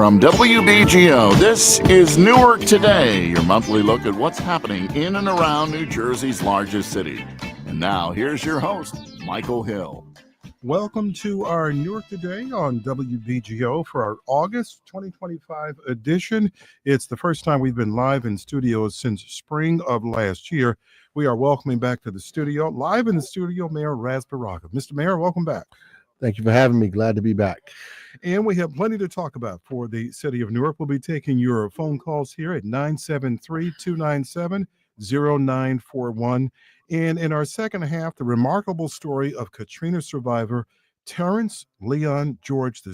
From WBGO, this is Newark Today, your monthly look at what's happening in and around New Jersey's largest city. And now, here's your host, Michael Hill. Welcome to our Newark Today on WBGO for our August 2025 edition. It's the first time we've been live in studio since spring of last year. We are welcoming back to the studio, live in the studio, Mayor Ras Baraka. Mr. Mayor, welcome back. Thank you for having me. Glad to be back. And we have plenty to talk about for the city of Newark. We'll be taking your phone calls here at 973-297-0941. And in our second half, the remarkable story of Katrina survivor Terrence Leon George II,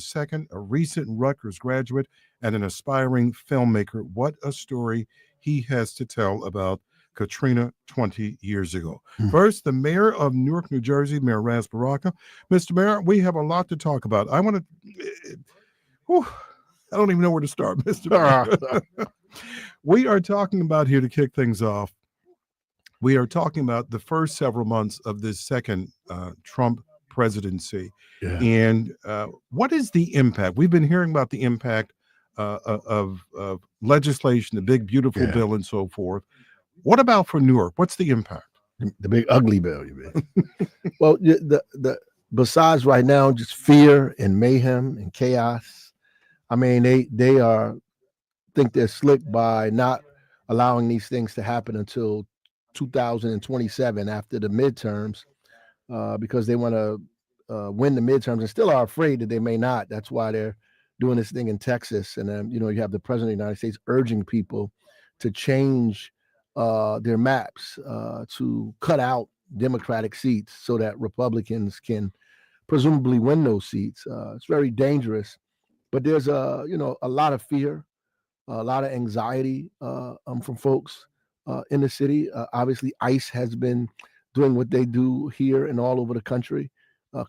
a recent Rutgers graduate and an aspiring filmmaker. What a story he has to tell about Katrina 20 years ago. First, the mayor of Newark, New Jersey, Mayor Ras Baraka. Mr. Mayor, we have a lot to talk about. I want to, I don't even know where to start, Mr. Mayor. We are talking about here to kick things off. We are talking about the first several months of this second Trump presidency. Yeah. And what is the impact? We've been hearing about the impact of legislation, the big, beautiful bill and so forth. What about for Newark? What's the impact? The big ugly bill, you mean? Well, the besides right now, just fear and mayhem and chaos. I mean, they think they're slick by not allowing these things to happen until 2027 after the midterms, because they want to win the midterms and still are afraid that they may not. That's why they're doing this thing in Texas. And then, you have the president of the United States urging people to change their maps to cut out Democratic seats so that Republicans can presumably win those seats. It's very dangerous, but there's a lot of fear, a lot of anxiety from folks in the city. Obviously, ICE has been doing what they do here and all over the country,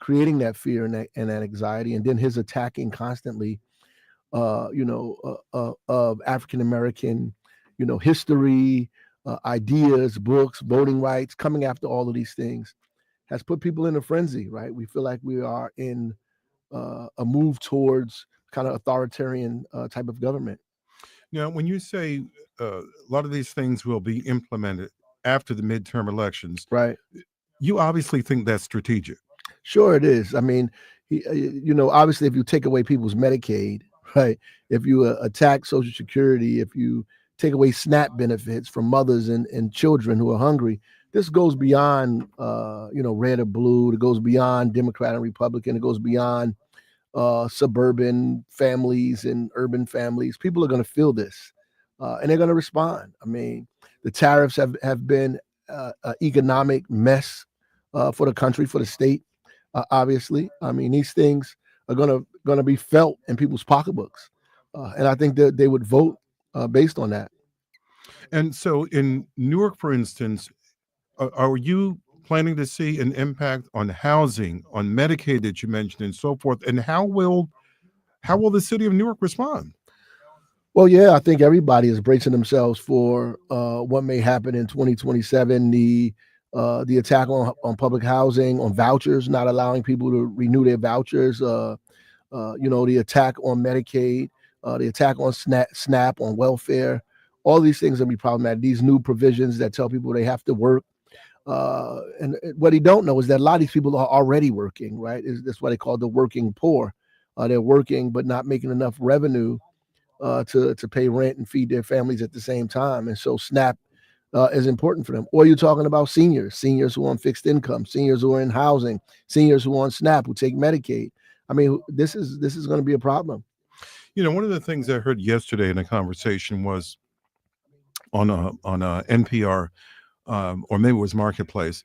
creating that fear and that anxiety, and then his attacking constantly, of African American, history. Ideas, books, voting rights, coming after all of these things has put people in a frenzy, right? We feel like we are in a move towards kind of authoritarian type of government. Now, when you say a lot of these things will be implemented after the midterm elections, right? You obviously think that's strategic. Sure, it is. I mean, obviously, if you take away people's Medicaid, right? If you attack Social Security, if you take away SNAP benefits from mothers and children who are hungry. This goes beyond, red or blue. It goes beyond Democrat and Republican. It goes beyond suburban families and urban families. People are going to feel this, and they're going to respond. I mean, the tariffs have been an economic mess for the country, for the state. Obviously, I mean, these things are going to be felt in people's pocketbooks, and I think that they would vote based on that. And so in Newark, for instance, are you planning to see an impact on housing, on Medicaid that you mentioned and so forth? And how will the city of Newark respond? Well, yeah, I think everybody is bracing themselves for what may happen in 2027. The attack on public housing, on vouchers, not allowing people to renew their vouchers, the attack on Medicaid, the attack on SNAP, on welfare, all these things will be problematic. These new provisions that tell people they have to work. And what you don't know is that a lot of these people are already working, right? That's what they call the working poor. They're working, but not making enough revenue to pay rent and feed their families at the same time. And so SNAP is important for them. Or you're talking about seniors who are on fixed income, seniors who are in housing, seniors who are on SNAP, who take Medicaid. I mean, this is going to be a problem. One of the things I heard yesterday in a conversation was on NPR, or maybe it was Marketplace.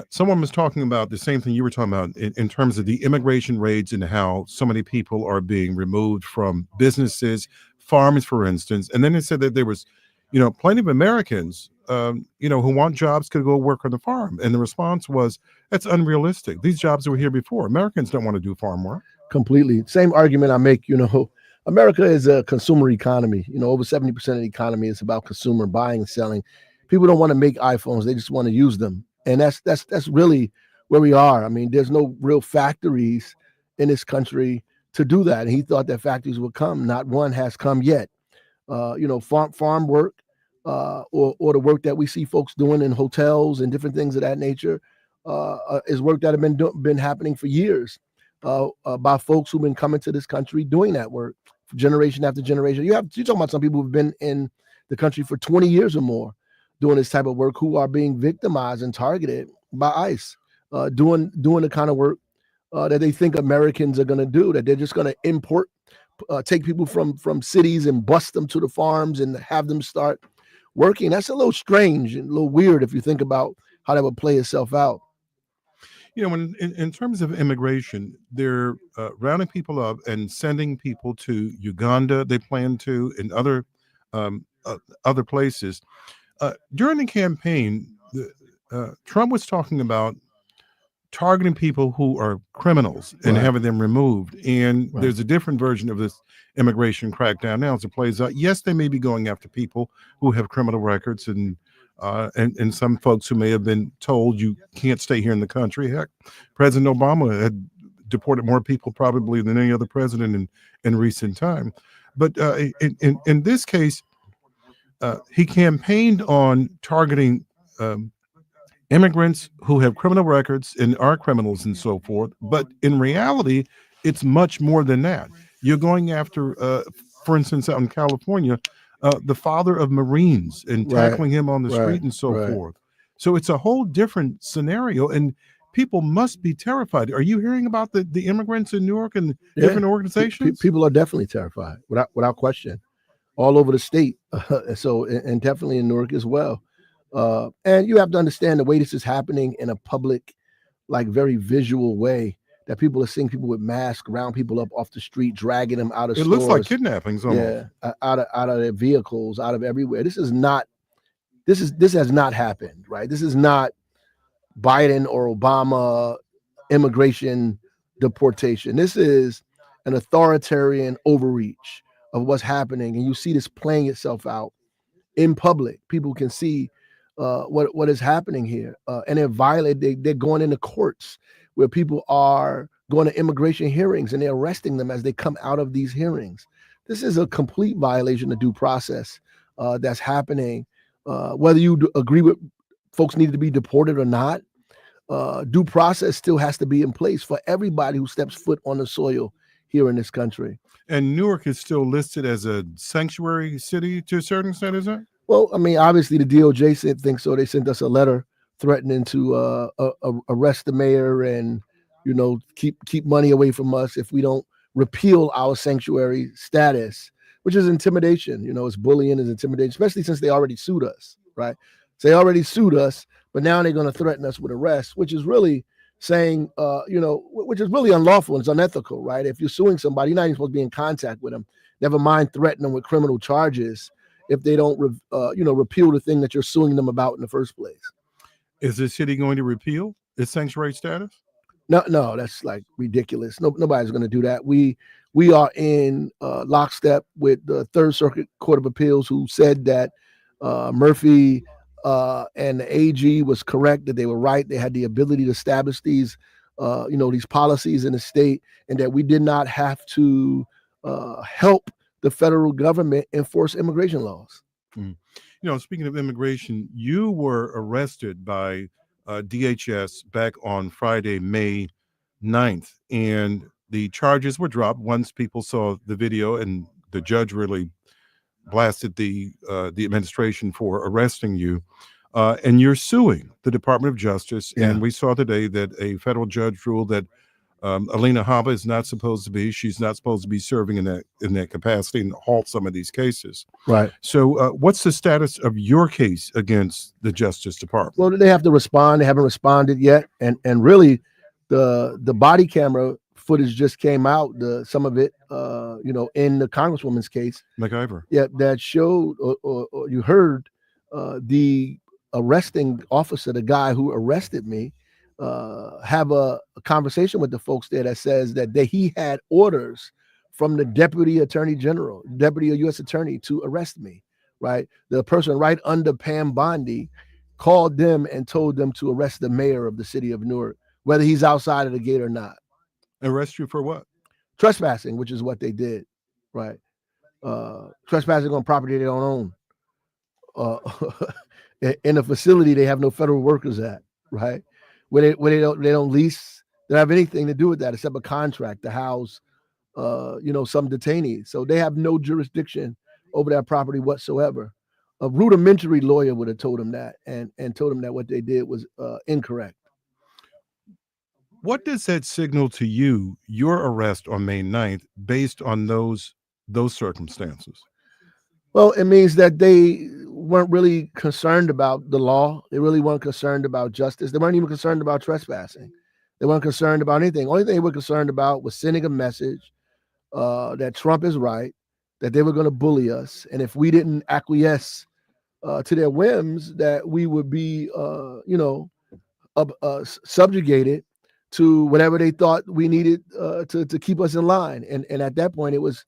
Someone was talking about the same thing you were talking about in terms of the immigration raids and how so many people are being removed from businesses, farms, for instance. And then they said that there was, plenty of Americans, who want jobs to go work on the farm. And the response was, that's unrealistic. These jobs were here before. Americans don't want to do farm work. Completely. Same argument I make, America is a consumer economy. Over 70% of the economy is about consumer buying and selling. People don't want to make iPhones. They just want to use them. And that's really where we are. I mean, there's no real factories in this country to do that. And he thought that factories would come. Not one has come yet. Farm work, or the work that we see folks doing in hotels and different things of that nature, is work that have been happening for years, by folks who've been coming to this country doing that work generation after generation. You're talking about some people who've been in the country for 20 years or more doing this type of work, who are being victimized and targeted by ICE, doing the kind of work that they think Americans are going to do, that they're just going to import, take people from cities and bust them to the farms and have them start working. That's a little strange and a little weird if you think about how that would play itself out. When in terms of immigration, they're rounding people up and sending people to Uganda. They plan to, in other places. During the campaign, Trump was talking about targeting people who are criminals and having them removed. And there's a different version of this immigration crackdown now as it plays out. Yes, they may be going after people who have criminal records and some folks who may have been told you can't stay here in the country. Heck, President Obama had deported more people probably than any other president in recent time. But in this case, he campaigned on targeting immigrants who have criminal records and are criminals and so forth. But in reality, it's much more than that. You're going after, for instance, out in California, the father of Marines and tackling him on the street and so forth. So it's a whole different scenario, and people must be terrified. Are you hearing about the immigrants in Newark and different organizations? People are definitely terrified, without question, all over the state. And definitely in Newark as well. And you have to understand the way this is happening in a public, like very visual way, that people are seeing people with masks round people up off the street, dragging them out of stores. It looks like kidnappings almost. Yeah, out of their vehicles, out of everywhere. This has not happened, right? This is not Biden or Obama immigration deportation. This is an authoritarian overreach of what's happening. And you see this playing itself out in public. People can see what is happening here, and they're going into courts where people are going to immigration hearings and they're arresting them as they come out of these hearings. This is a complete violation of due process that's happening. Whether you agree with folks need to be deported or not, due process still has to be in place for everybody who steps foot on the soil here in this country. And Newark is still listed as a sanctuary city to a certain extent, is it? Well, I mean, obviously the DOJ thinks so. They sent us a letter threatening to arrest the mayor and, keep money away from us if we don't repeal our sanctuary status, which is intimidation. It's bullying, is intimidation, especially since they already sued us, right? So they already sued us, but now they're going to threaten us with arrest, which is really saying, which is really unlawful and it's unethical, right? If you're suing somebody, you're not even supposed to be in contact with them. Never mind threatening them with criminal charges if they don't, repeal the thing that you're suing them about in the first place. Is the city going to repeal its sanctuary status? No, that's like ridiculous. Nobody's going to do that. We are in lockstep with the Third Circuit Court of Appeals, who said that Murphy and the AG was correct, that they were right. They had the ability to establish these policies in the state, and that we did not have to help the federal government enforce immigration laws. Speaking of immigration, you were arrested by DHS back on Friday, May 9th, and the charges were dropped once people saw the video, and the judge really blasted the administration for arresting you. And you're suing the Department of Justice. Yeah. And we saw today that a federal judge ruled that Alina Habba is not supposed to be. She's not supposed to be serving in that capacity, and halt some of these cases. Right. So, what's the status of your case against the Justice Department? Well, they have to respond. They haven't responded yet, and really, the body camera footage just came out. Some of it, in the Congresswoman's case, McIver. Yeah, that showed or you heard the arresting officer, the guy who arrested me, have a conversation with the folks there that says that he had orders from the deputy U.S. attorney to arrest me, right? The person right under Pam Bondi called them and told them to arrest the mayor of the city of Newark, whether he's outside of the gate or not. Arrest you for what? trespassing, which is what they did, right? Trespassing on property they don't own, in a facility they have no federal workers at, right? Where they don't lease, they don't have anything to do with that except a contract to house, some detainees. So they have no jurisdiction over that property whatsoever. A rudimentary lawyer would have told him that, and told him that what they did was incorrect. What does that signal to you, your arrest on May 9th, based on those circumstances? Well, it means that they weren't really concerned about the law. They really weren't concerned about justice. They weren't even concerned about trespassing. They weren't concerned about anything. Only thing they were concerned about was sending a message that Trump is right, that they were going to bully us, and if we didn't acquiesce to their whims, that we would be, subjugated to whatever they thought we needed to keep us in line. And at that point, it was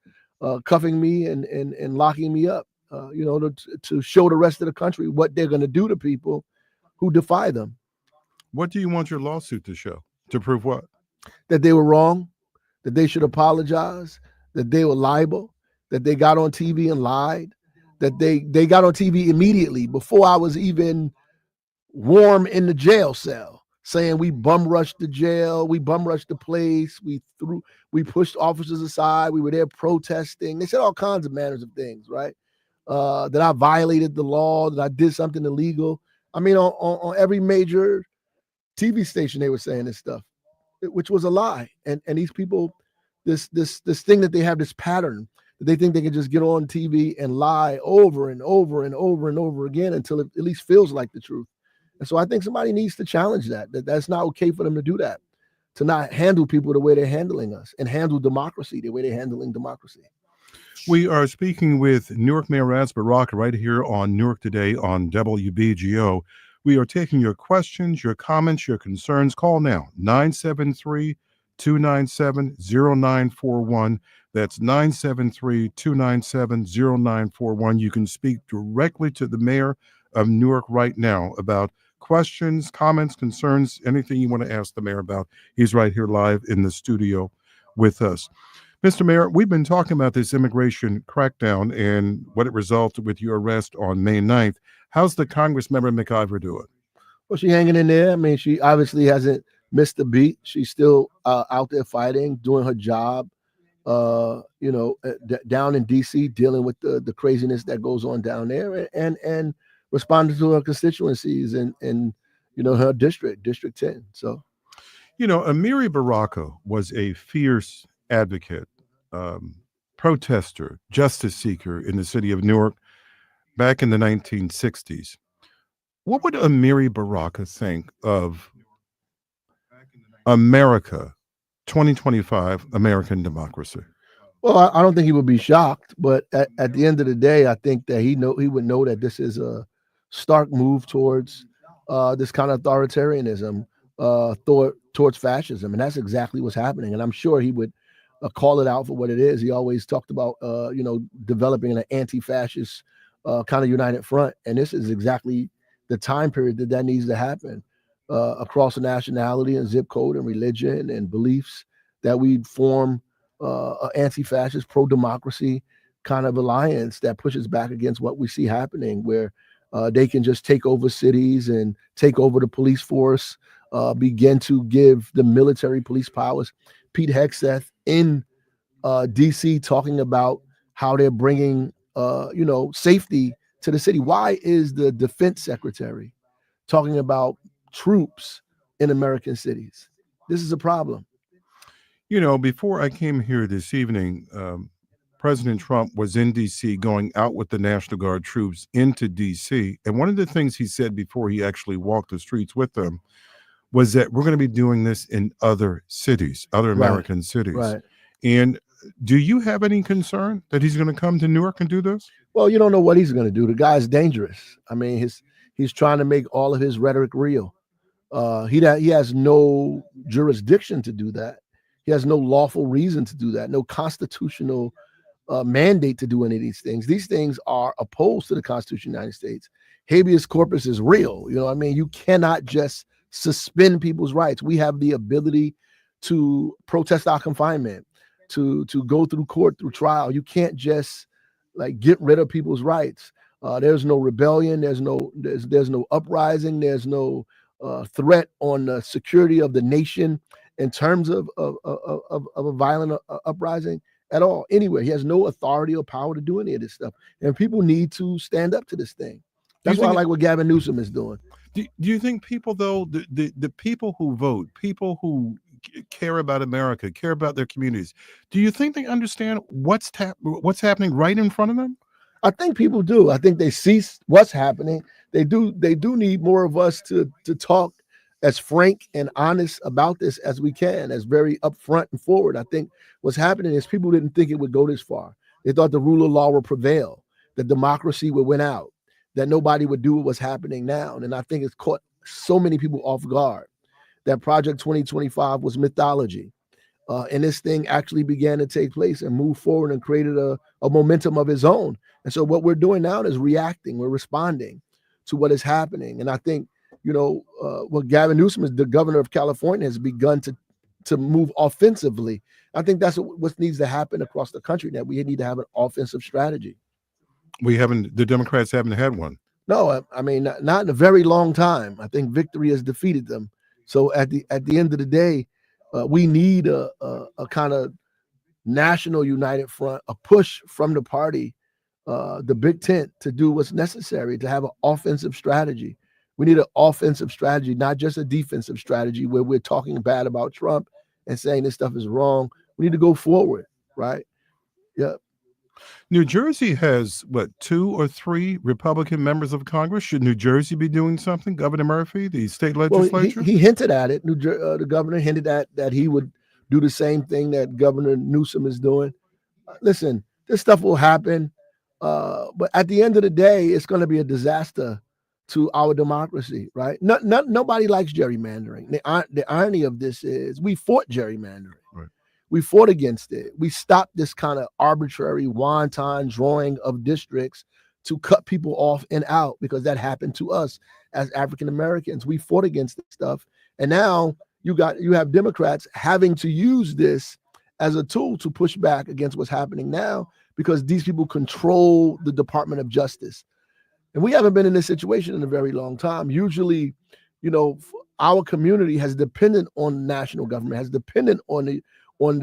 cuffing me and locking me up, to show the rest of the country what they're going to do to people who defy them. What do you want your lawsuit to show? To prove what? That they were wrong, that they should apologize, that they were liable, that they got on TV and lied, that they got on TV immediately before I was even warm in the jail cell, saying we bum rushed the jail, we bum rushed the place, we pushed officers aside, we were there protesting. They said all kinds of manners of things, right? That I violated the law, that I did something illegal. I mean, on every major TV station, they were saying this stuff, which was a lie. And these people, this thing that they have, this pattern that they think they can just get on TV and lie over and over and over and over again until it at least feels like the truth. And so I think somebody needs to challenge that's not okay for them to do that, to not handle people the way they're handling us and handle democracy the way they're handling democracy. We are speaking with Newark Mayor Ras Baraka right here on Newark Today on WBGO. We are taking your questions, your comments, your concerns. Call now, 973-297-0941. That's 973-297-0941. You can speak directly to the mayor of Newark right now about questions, comments, concerns, anything you want to ask the mayor about. He's right here live in the studio with us. Mr. Mayor, we've been talking about this immigration crackdown and what it resulted with your arrest on May 9th. How's the Congressmember McIver doing? Well, she's hanging in there. I mean, she obviously hasn't missed a beat. She's still out there fighting, doing her job, down in D.C., dealing with the craziness that goes on down there and responding to her constituencies and her district 10. So, Amiri Baraka was a fierce advocate, protester, justice seeker in the city of Newark back in the 1960s. What would Amiri Baraka think of America, 2025 American democracy? Well, I don't think he would be shocked, but at the end of the day, I think that he would know that this is a stark move towards this kind of authoritarianism, towards fascism, and that's exactly what's happening. And I'm sure he would call it out for what it is. He always talked about, developing an anti-fascist kind of united front, and this is exactly the time period that needs to happen across the nationality and zip code and religion and beliefs, that we'd form an anti-fascist, pro-democracy kind of alliance that pushes back against what we see happening, where they can just take over cities and take over the police force, begin to give the military police powers. Pete Hegseth in D.C. talking about how they're bringing, safety to the city. Why is the defense secretary talking about troops in American cities? This is a problem. Before I came here this evening, President Trump was in D.C. going out with the National Guard troops into D.C. And one of the things he said before he actually walked the streets with them was that we're going to be doing this in other cities, other American cities. Right. And do you have any concern that he's going to come to Newark and do this? Well, you don't know what he's going to do. The guy's dangerous. I mean, he's trying to make all of his rhetoric real. He has no jurisdiction to do that. He has no lawful reason to do that, no constitutional mandate to do any of these things. These things are opposed to the Constitution of the United States. Habeas corpus is real. You cannot just suspend people's rights. We have the ability to protest our confinement, to go through court, through trial. You can't just like get rid of people's rights. There's no rebellion. There's no uprising. There's no threat on the security of the nation in terms of a violent uprising at all. Anyway, he has no authority or power to do any of this stuff, and people need to stand up to this thing. That's why I like what Gavin Newsom is doing. Do you think people, though, the people who vote, people who care about America, care about their communities, do you think they understand what's happening right in front of them? I think people do. I think they see what's happening. They do need more of us to talk as frank and honest about this as we can, as very upfront and forward. I think what's happening is people didn't think it would go this far. They thought the rule of law would prevail, that democracy would win out, that nobody would do what was happening now. And I think it's caught so many people off guard that Project 2025 was mythology. And this thing actually began to take place and move forward and created a momentum of its own. And so what we're doing now is reacting. We're responding to what is happening. And I think, what Gavin Newsom, is the governor of California, has begun to move offensively. I think that's what needs to happen across the country, that we need to have an offensive strategy. The Democrats haven't had one. No, I mean, not in a very long time. I think victory has defeated them. So at the end of the day, we need a kind of national united front, a push from the party, the big tent, to do what's necessary to have an offensive strategy. We need an offensive strategy, not just a defensive strategy where we're talking bad about Trump and saying this stuff is wrong. We need to go forward, right? Yeah. New Jersey has, 2 or 3 Republican members of Congress. Should New Jersey be doing something? Governor Murphy, the state legislature? Well, he hinted at it. The governor hinted at that he would do the same thing that Governor Newsom is doing. Listen, this stuff will happen, but at the end of the day, it's going to be a disaster to our democracy, right? Nobody likes gerrymandering. The irony of this is we fought gerrymandering. Right. We fought against it. We stopped this kind of arbitrary wanton drawing of districts to cut people off and out, because that happened to us as African Americans. We fought against this stuff. And now you have Democrats having to use this as a tool to push back against what's happening now, because these people control the Department of Justice. And we haven't been in this situation in a very long time. Usually, our community has depended on national government, has depended on the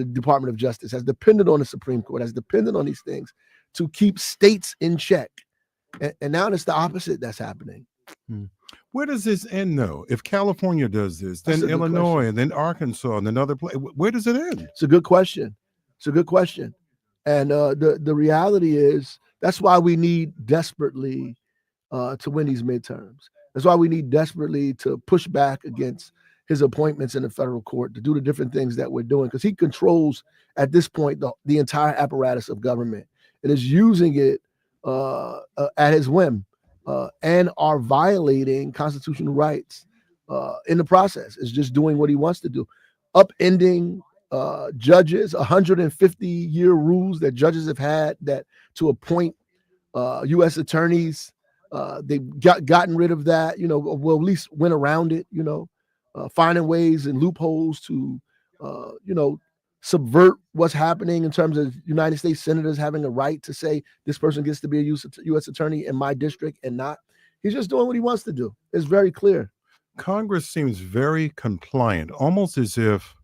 Department of Justice, has depended on the Supreme Court, has depended on these things to keep states in check. And now it's the opposite that's happening. Where does this end, though? If California does this, then Illinois, and then Arkansas, and then other places, where does it end? It's a good question. And the reality is that's why we need desperately to win these midterms. That's why we need desperately to push back against his appointments in the federal court, to do the different things that we're doing, because he controls at this point the entire apparatus of government and is using it at his whim, and are violating constitutional rights in the process. Is just doing what he wants to do, upending judges, 150-year rules that judges have had that to appoint U.S. attorneys. They've gotten rid of that, well, at least went around it, finding ways and loopholes to, subvert what's happening in terms of United States senators having a right to say this person gets to be a U.S. attorney in my district and not. He's just doing what he wants to do. It's very clear. Congress seems very compliant, almost as if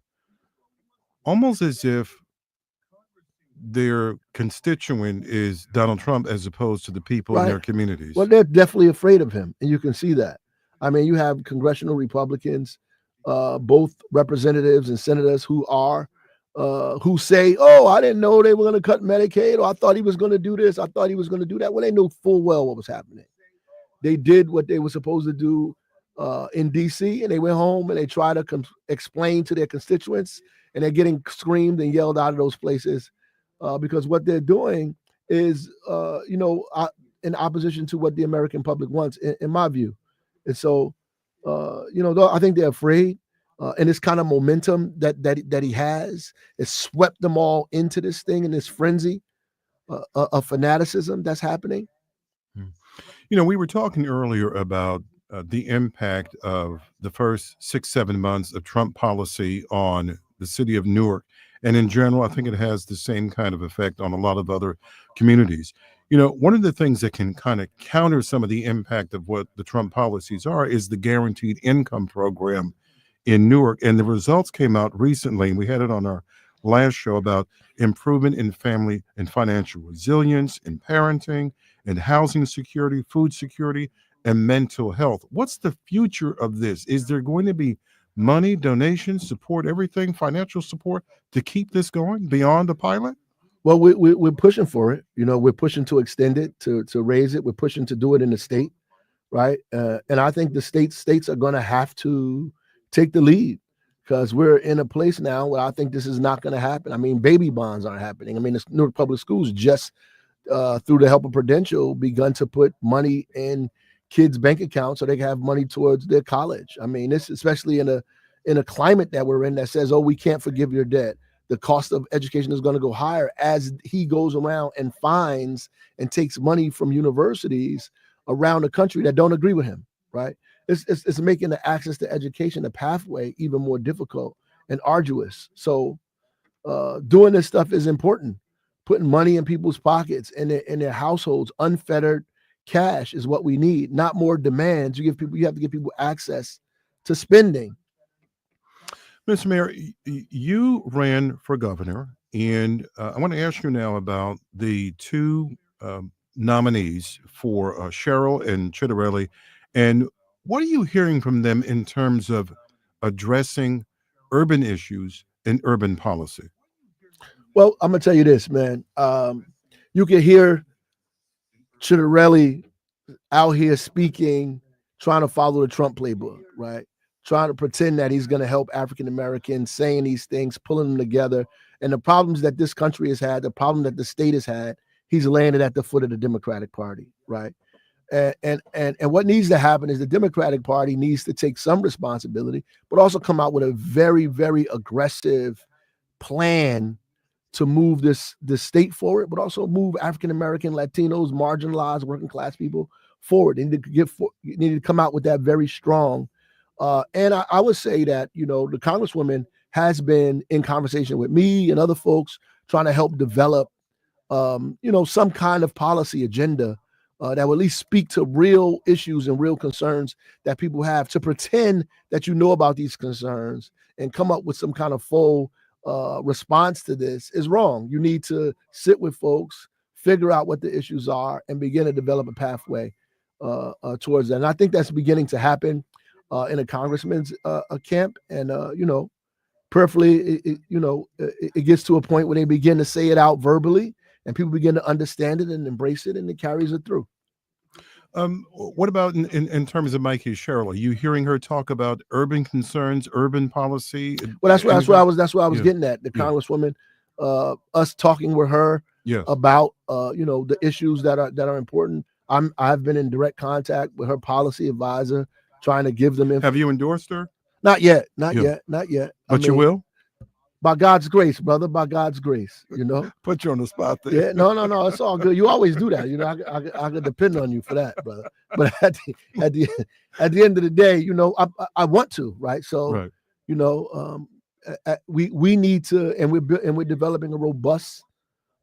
their constituent is Donald Trump as opposed to the people in their communities. Well, they're definitely afraid of him, and you can see that. I mean, you have congressional Republicans, both representatives and senators who say, "Oh, I didn't know they were going to cut Medicaid," or "I thought he was going to do this, I thought he was going to do that." Well, they knew full well what was happening. They did what they were supposed to do in D.C., and they went home and they tried to explain to their constituents, and they're getting screamed and yelled out of those places because what they're doing is, in opposition to what the American public wants, in my view. And so, I think they're afraid, and this kind of momentum that he has swept them all into this thing, and this frenzy of fanaticism that's happening. We were talking earlier about the impact of the first 6-7 months of Trump policy on the city of Newark And in general, I think it has the same kind of effect on a lot of other communities. One of the things that can kind of counter some of the impact of what the Trump policies are is the guaranteed income program in Newark. And the results came out recently. And we had it on our last show about improvement in family and financial resilience, in parenting, and housing security, food security, and mental health. What's the future of this? Is there going to be money, donations, support, everything, financial support to keep this going beyond the pilot? Well, we're pushing for it. We're pushing to extend it, to raise it. We're pushing to do it in the state, right? And I think the states are going to have to take the lead, because we're in a place now where I think this is not going to happen. I mean, baby bonds aren't happening. I mean, the Newark Public Schools just through the help of Prudential begun to put money in kids' bank accounts so they can have money towards their college. I mean, this, especially in a climate that we're in that says, oh, we can't forgive your debt. The cost of education is going to go higher as he goes around and finds and takes money from universities around the country that don't agree with him, right? It's making the access to education, the pathway, even more difficult and arduous. So doing this stuff is important. Putting money in people's pockets and in their households, unfettered cash is what we need, not more demands. You have to give people access to spending. Mr. Mayor, you ran for governor, and I want to ask you now about the two nominees for Cheryl and Chitterelli, and what are you hearing from them in terms of addressing urban issues and urban policy? Well, I'm gonna tell you this, man. You can hear Chitterelli out here speaking, trying to follow the Trump playbook, right? Trying to pretend that he's going to help African Americans, saying these things, pulling them together. And the problems that this country has had, the problem that the state has had, he's landed at the foot of the Democratic Party, right? And what needs to happen is the Democratic Party needs to take some responsibility, but also come out with a very, very aggressive plan to move this state forward, but also move African American, Latinos, marginalized, working class people forward. They need to come out with that very strong. And I would say that the Congresswoman has been in conversation with me and other folks trying to help develop some kind of policy agenda that will at least speak to real issues and real concerns that people have. To pretend that you know about these concerns and come up with some kind of full response to this is wrong. You need to sit with folks, figure out what the issues are, and begin to develop a pathway towards that. And I think that's beginning to happen in a congressman's camp. And prayerfully, it gets to a point where they begin to say it out verbally, and people begin to understand it and embrace it, and it carries it through. What about in terms of Mikey Cheryl? Are you hearing her talk about urban concerns, urban policy? Well, that's what I was getting at. The Congresswoman, us talking with her about the issues that are important. I've been in direct contact with her policy advisor, trying to give them. Have you endorsed her? Not yet. Not yet. But you will. By God's grace, brother. By God's grace, Put you on the spot there. Yeah, no, it's all good. You always do that. I could depend on you for that, brother. But at the end of the day, I want to, right? So, right. We need to, and we're developing a robust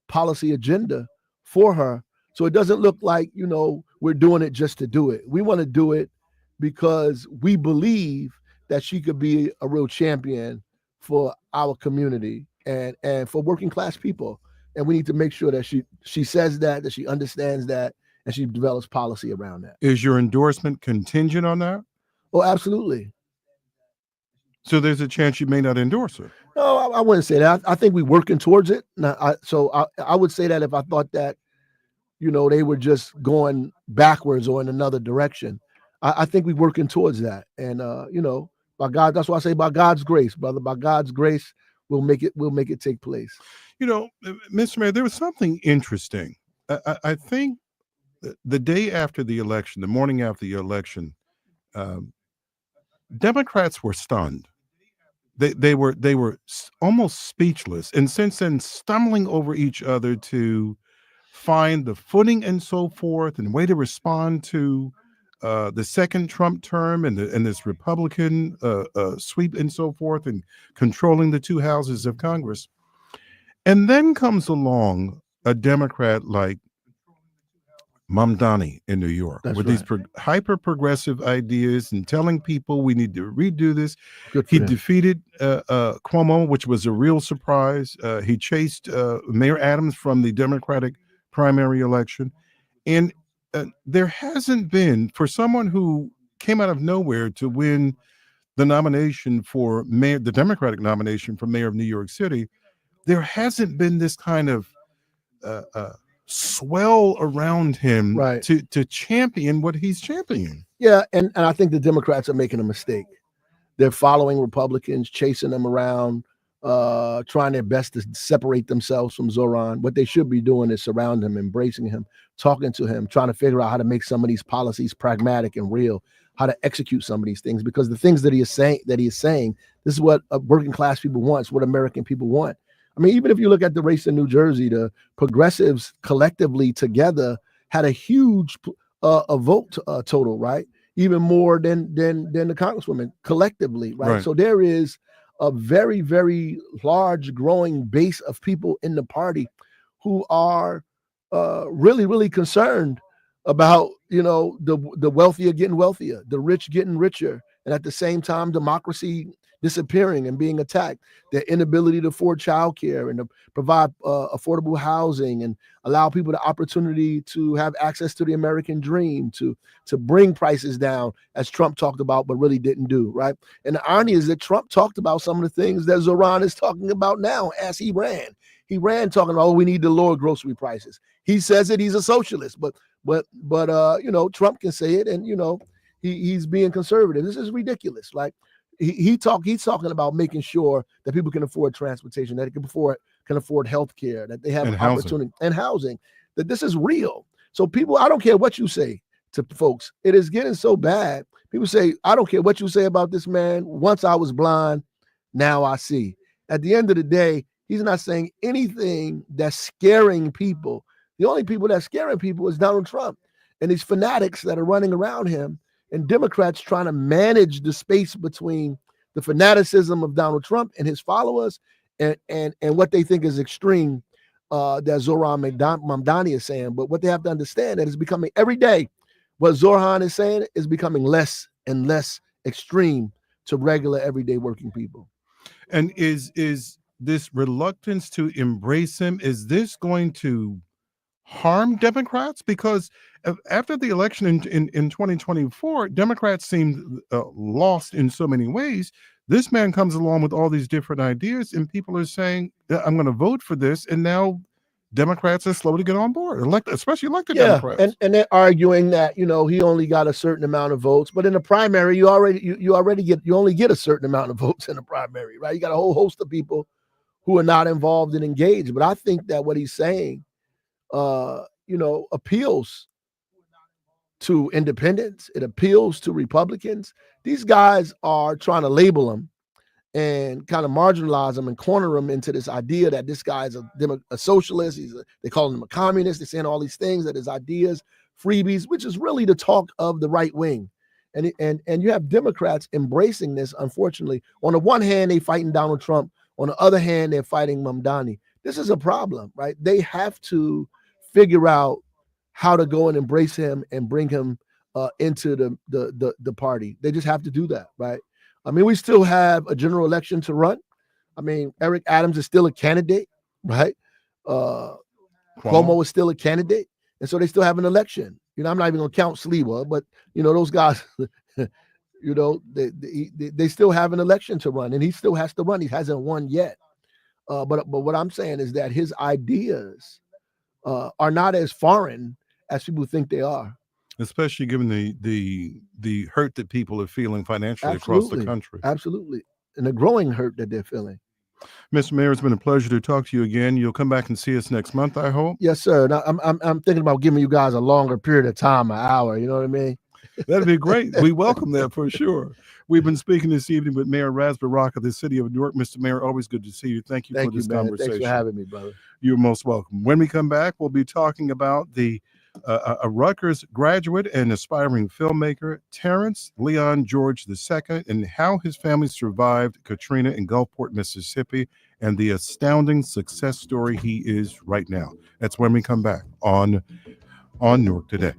policy agenda for her, so it doesn't look like we're doing it just to do it. We want to do it because we believe that she could be a real champion for our community and for working class people. And we need to make sure that she says that she understands that, and she develops policy around that. Is your endorsement contingent on that? Oh, absolutely. So there's a chance you may not endorse her. No, I wouldn't say that. I think we're working towards it. Now, I would say that if I thought that, they were just going backwards or in another direction, I think we're working towards that. And, by God, that's why I say by God's grace, brother, by God's grace, we'll make it take place. Mr. Mayor, there was something interesting. I think the day after the election, the morning after the election, Democrats were stunned. They were almost speechless, and since then stumbling over each other to find the footing and so forth, and way to respond to the second Trump term and this Republican sweep and so forth, and controlling the two houses of Congress. And then comes along a Democrat like Mamdani in New York That's with these right. hyper progressive ideas and telling people we need to redo this. Good for He him. defeated Cuomo, which was a real surprise. He chased Mayor Adams from the Democratic primary election. And there hasn't been, for someone who came out of nowhere to win the nomination for mayor, the Democratic nomination for mayor of New York City, there hasn't been this kind of uh, uh, swell around him Right. to champion what he's championing. Yeah, and I think the Democrats are making a mistake. They're following Republicans, chasing them around, trying their best to separate themselves from Zoran. What they should be doing is surrounding him, embracing him, talking to him, trying to figure out how to make some of these policies pragmatic and real, how to execute some of these things. Because the things that he is saying, this is what working class people want. It's what American people want. I mean, even if you look at the race in New Jersey, the progressives collectively together had a huge a vote total, right? Even more than the congresswoman collectively, right? So there is a very, very large growing base of people in the party who are really, really concerned about, the wealthier getting wealthier, the rich getting richer, and at the same time, democracy disappearing and being attacked, their inability to afford childcare and to provide affordable housing and allow people the opportunity to have access to the American dream, to bring prices down, as Trump talked about, but really didn't do, right? And the irony is that Trump talked about some of the things that Zoran is talking about now as he ran. He ran talking about, we need to lower grocery prices. He says that he's a socialist, but Trump can say it, and he's being conservative. This is ridiculous. Like he's talking about making sure that people can afford transportation, that they can afford health care, that they have an opportunity and housing, that this is real. So people, I don't care what you say to folks. It is getting so bad. People say, I don't care what you say about this man. Once I was blind, now I see. At the end of the day, he's not saying anything that's scaring people. The only people that's scaring people is Donald Trump and these fanatics that are running around him, and Democrats trying to manage the space between the fanaticism of Donald Trump and his followers and what they think is extreme, that Zoran Mamdani is saying. But what they have to understand that it's becoming every day, what Zoran is saying is becoming less and less extreme to regular everyday working people. And is this reluctance to embrace him, is this going to harm Democrats? Because after the election in 2024, Democrats seemed lost in so many ways. This man comes along with all these different ideas, and people are saying, I'm going to vote for this. And now Democrats are slow to get on board, especially elected Democrats. And they're arguing that he only got a certain amount of votes, but in the primary you only get a certain amount of votes in the primary, right? You got a whole host of people who are not involved and engaged. But I think that what he's saying, appeals to independents. It appeals to Republicans. These guys are trying to label him and kind of marginalize him and corner him into this idea that this guy is a socialist. They call him a communist. They're saying all these things, that his ideas, freebies, which is really the talk of the right wing. And you have Democrats embracing this, unfortunately. On the one hand, they fighting Donald Trump. On the other hand, they're fighting Mamdani. This is a problem, right? They have to figure out how to go and embrace him and bring him into the party. They just have to do that, right? I mean, we still have a general election to run. I mean, Eric Adams is still a candidate, right? Cuomo is still a candidate. And so they still have an election. I'm not even going to count Sliwa, but, those guys, they still have an election to run, and he still has to run. He hasn't won yet. But what I'm saying is that his ideas are not as foreign as people think they are. Especially given the hurt that people are feeling financially across the country. Absolutely. And the growing hurt that they're feeling. Mr. Mayor, it's been a pleasure to talk to you again. You'll come back and see us next month, I hope. Yes, sir. Now, I'm thinking about giving you guys a longer period of time, an hour. You know what I mean? That'd be great. We welcome that for sure. We've been speaking this evening with Mayor Ras Baraka of the city of Newark. Mr. Mayor, always good to see you. Thank you for this conversation. Thanks for having me, brother. You're most welcome. When we come back, we'll be talking about a Rutgers graduate and aspiring filmmaker, Terrence Leon George II, and how his family survived Katrina in Gulfport, Mississippi, and the astounding success story he is right now. That's when we come back on Newark Today.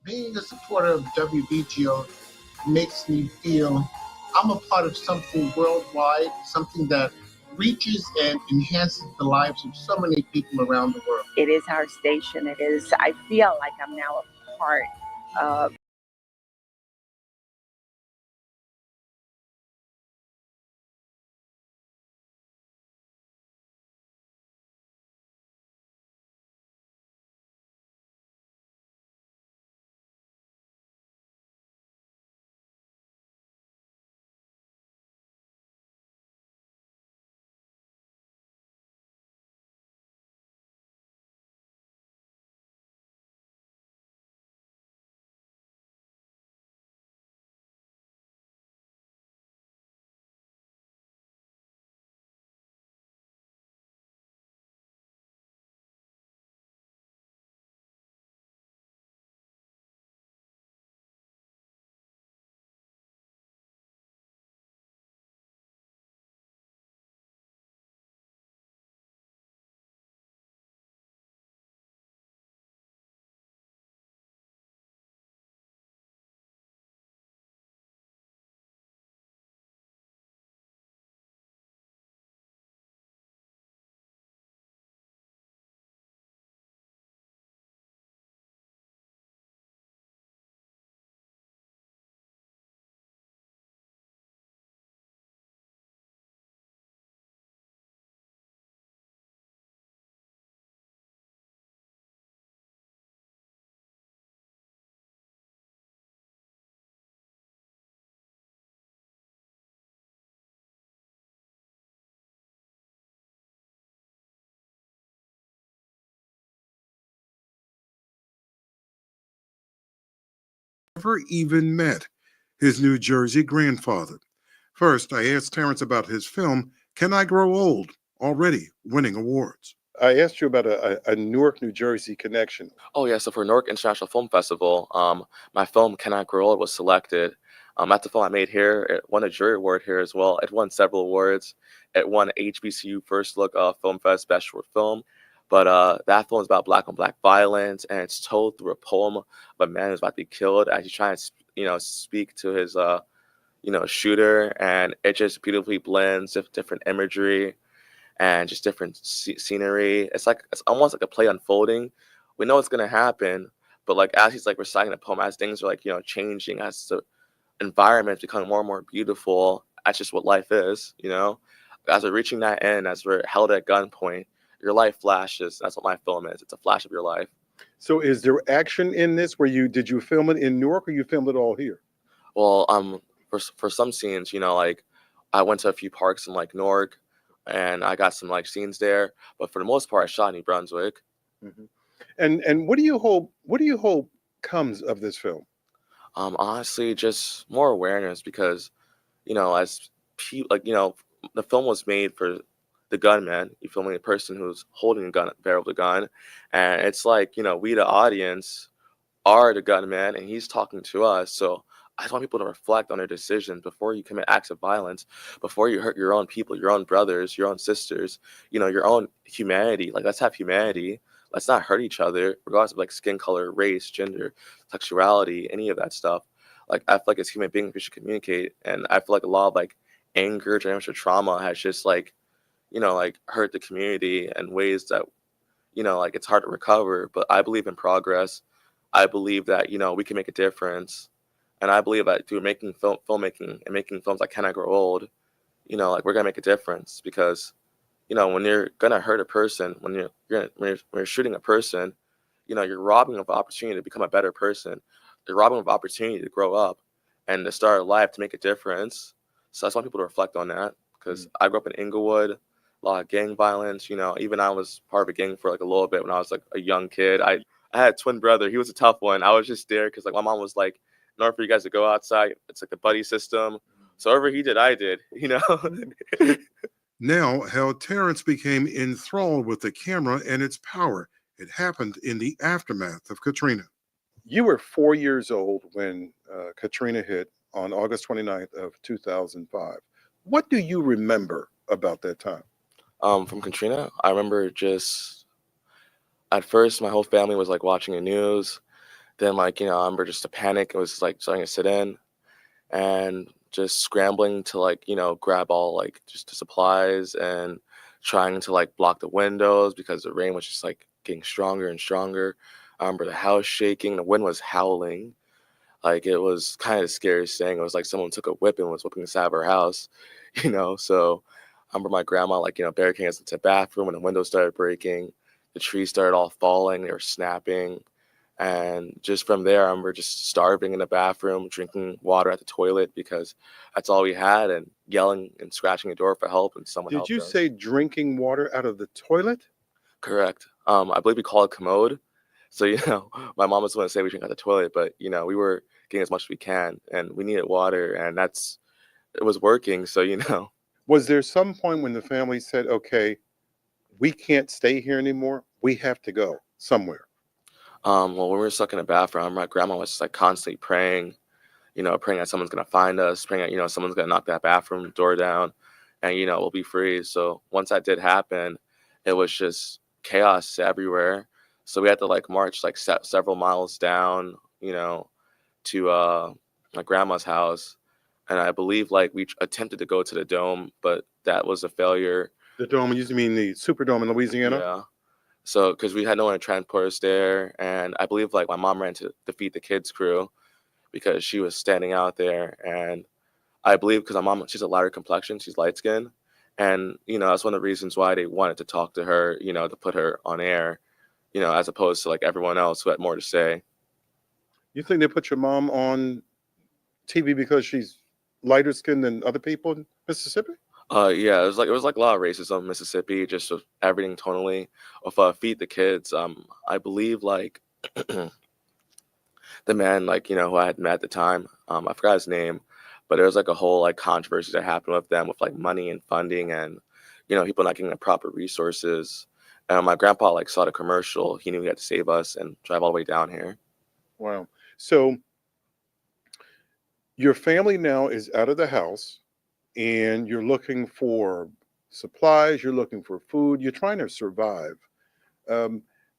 Being a supporter of WBGO makes me feel I'm a part of something worldwide, something that reaches and enhances the lives of so many people around the world. It is our station. I feel like I'm now a part of. Never even met his New Jersey grandfather. First, I asked Terrence about his film, Can I Grow Old? Already winning awards. I asked you about a Newark, New Jersey connection. Oh yeah, so for Newark International Film Festival, my film "Cannot Grow Old" was selected. That's the film I made here. It won a jury award here as well. It won several awards. It won HBCU First Look Film Fest Best Short Film. But that film is about black on black violence, and it's told through a poem of a man who's about to be killed as he's trying to, speak to his, shooter, and it just beautifully blends with different imagery and just different scenery. It's almost like a play unfolding. We know what's gonna happen, but like as he's like reciting the poem, as things are like changing, as the environment's becoming more and more beautiful. That's just what life is, As we're reaching that end, as we're held at gunpoint, your life flashes. That's what my film is. It's a flash of your life. So, is there action in this? Did you film it in Newark, or you filmed it all here? Well, for some scenes, like I went to a few parks in like Newark, and I got some like scenes there. But for the most part, I shot in New Brunswick. Mm-hmm. And what do you hope? What do you hope comes of this film? Honestly, just more awareness because, as the film was made for the gunman. You're filming a person who's holding a gun, barrel of the gun, and it's like we the audience are the gunman, and he's talking to us. So I just want people to reflect on their decisions before you commit acts of violence, before you hurt your own people, your own brothers, your own sisters, your own humanity. Like, let's have humanity. Let's not hurt each other, regardless of like skin color, race, gender, sexuality, any of that stuff. Like, I feel like as human beings, we should communicate. And I feel like a lot of like anger, generational trauma has just like, like hurt the community in ways that, like it's hard to recover. But I believe in progress. I believe that, we can make a difference. And I believe that through making filmmaking and making films like Can I Grow Old, like we're gonna make a difference because, when you're gonna hurt a person, when you're shooting a person, you're robbing them of opportunity to become a better person. You're robbing them of opportunity to grow up and to start a life to make a difference. So I just want people to reflect on that because I grew up in Inglewood, a lot of gang violence. Even I was part of a gang for like a little bit when I was like a young kid. I had a twin brother. He was a tough one. I was just there because like my mom was like, in order for you guys to go outside, it's like the buddy system. So whatever he did, I did, Now, how Terrence became enthralled with the camera and its power. It happened in the aftermath of Katrina. You were 4 years old when Katrina hit on August 29th of 2005. What do you remember about that time? From Katrina, I remember just at first my whole family was like watching the news. Then like I remember just a panic. It was like starting to sit in, and just scrambling to like grab all like just the supplies and trying to like block the windows because the rain was just like getting stronger and stronger. I remember the house shaking, the wind was howling. Like it was kind of the scariest thing. It was like someone took a whip and was whipping inside of our house, So I remember my grandma like barricading us into the bathroom when the windows started breaking, the trees started all falling, they were snapping. And just from there, I remember just starving in the bathroom, drinking water at the toilet because that's all we had, and yelling and scratching the door for help, and someone Did helped you us. say drinking water out of the toilet? Correct. I believe we call it commode. So, my mom was going to say we drink out the toilet, but, we were getting as much as we can, and we needed water, and it was working. So. Was there some point when the family said, okay, we can't stay here anymore, we have to go somewhere? Well, when we were stuck in the bathroom, my grandma was just like constantly praying, praying that someone's gonna find us, praying that someone's gonna knock that bathroom door down, and we'll be free. So once that did happen, it was just chaos everywhere. So we had to like march like several miles down, to my grandma's house, and I believe like we attempted to go to the dome, but that was a failure. The dome, you mean the Superdome in Louisiana? Yeah. So, because we had no one to transport us there, and I believe like my mom ran to defeat the kids crew because she was standing out there, and I believe because my mom, she's a lighter complexion, she's light skinned, and that's one of the reasons why they wanted to talk to her, to put her on air, as opposed to like everyone else who had more to say. You think they put your mom on TV because she's lighter skinned than other people in Mississippi? Yeah, it was like a lot of racism in Mississippi, just with everything tonally. Of Feed the Kids, I believe like the man like who I had met at the time, I forgot his name, but there was like a whole like controversy that happened with them with like money and funding, and people not getting the proper resources. And my grandpa like saw the commercial, he knew he had to save us and drive all the way down here. Wow. So your family now is out of the house and you're looking for supplies, you're looking for food, you're trying to survive.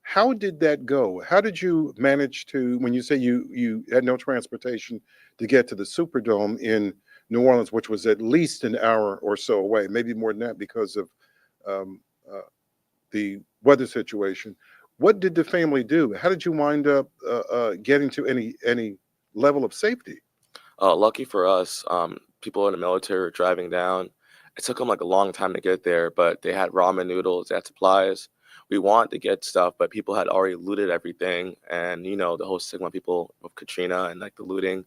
How did that go? How did you manage to, when you say you had no transportation to get to the Superdome in New Orleans, which was at least an hour or so away, maybe more than that because of um, the weather situation? What did the family do? How did you wind up getting to any level of safety? Lucky for us, people in the military were driving down. It took them like a long time to get there, but they had ramen noodles, they had supplies. We wanted to get stuff, but people had already looted everything, and the whole stigma people of Katrina and like the looting.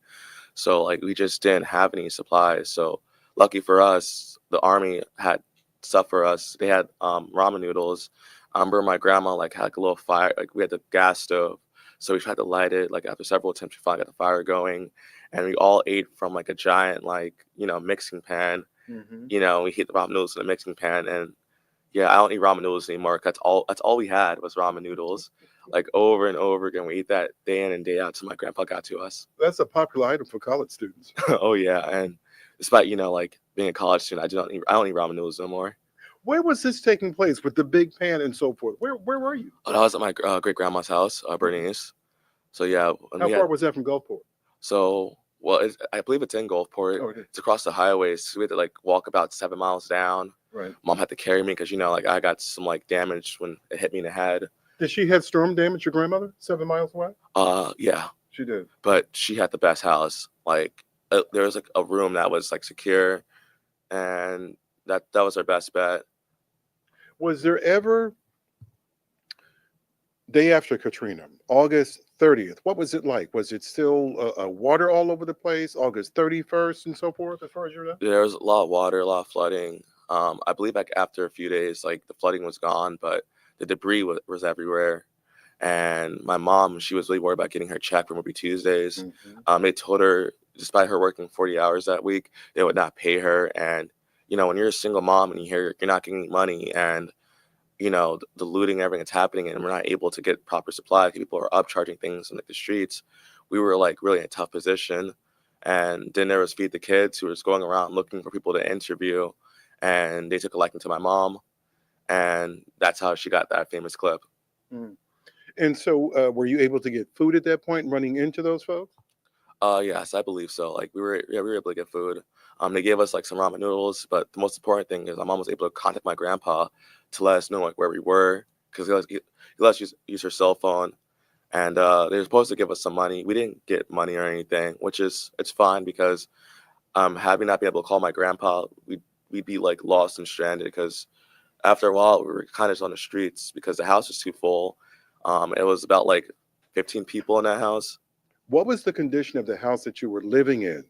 So like we just didn't have any supplies. So lucky for us, the army had stuff for us. They had ramen noodles. I remember my grandma like had like a little fire, like we had the gas stove. So we tried to light it. Like after several attempts, we finally got the fire going, and we all ate from like a giant like mixing pan. We heat the ramen noodles in a mixing pan, and yeah, I don't eat ramen noodles anymore. That's all we had was ramen noodles, like over and over again. We eat that day in and day out till my grandpa got to us. That's a popular item for college students. Oh yeah, and despite like being a college student, I don't eat ramen noodles no more. Where was this taking place with the big pan and so forth? Where were you? Oh, that was at my great grandma's house, Bernice. So yeah, and How far was that from Gulfport? So well, I believe it's in Gulfport. Oh, it is. It's across the highway, so we had to like walk about 7 miles down. Right. Mom had to carry me because like I got some like damage when it hit me in the head. Did she have storm damage, your grandmother, 7 miles away? Yeah. She did. But she had the best house. Like there was like a room that was like secure, and that was our best bet. Was there ever, day after Katrina, August 30th, what was it like? Was it still water all over the place, August 31st and so forth, as far as you know? There was a lot of water, a lot of flooding. I believe like after a few days, like the flooding was gone, but the debris was everywhere. And my mom, she was really worried about getting her check for Movie Tuesdays. Mm-hmm. They told her, despite her working 40 hours that week, they would not pay her. And when you're a single mom and you hear you're not getting any money, and the looting and everything that's happening, and we're not able to get proper supply. People are upcharging things in like the streets. We were like really in a tough position. And then there was Feed the Kids, who was going around looking for people to interview, and they took a liking to my mom, and that's how she got that famous clip. Mm. And so, were you able to get food at that point, running into those folks? Yes, I believe so. Like we were able to get food. They gave us like some ramen noodles, but the most important thing is my mom was able to contact my grandpa to let us know like where we were, because he let us use her cell phone, and they were supposed to give us some money. We didn't get money or anything, which is it's fine, because having not been able to call my grandpa, we'd be like lost and stranded, because after a while we were kind of just on the streets because the house was too full. It was about like 15 people in that house. What was the condition of the house that you were living in?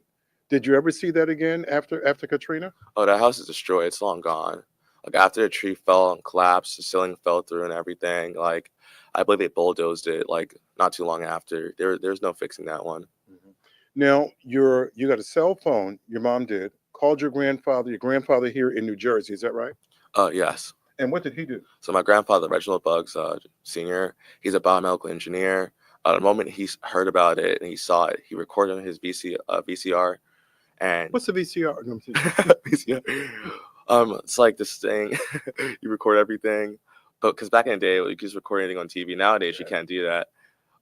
Did you ever see that again after Katrina? Oh, that house is destroyed. It's long gone. Like after the tree fell and collapsed, the ceiling fell through and everything. Like I believe they bulldozed it like not too long after. There's no fixing that one. Mhm. Now you got a cell phone. Your mom did. Called your grandfather. Your grandfather here in New Jersey. Is that right? Yes. And what did he do? So my grandfather, Reginald Buggs, Senior, he's a biomedical engineer. The moment he heard about it and he saw it, he recorded on his VCR. And What's the VCR? No, I'm kidding. VCR. It's like this thing. You record everything, but because back in the day, you could just record anything on TV. Nowadays, you can't do that.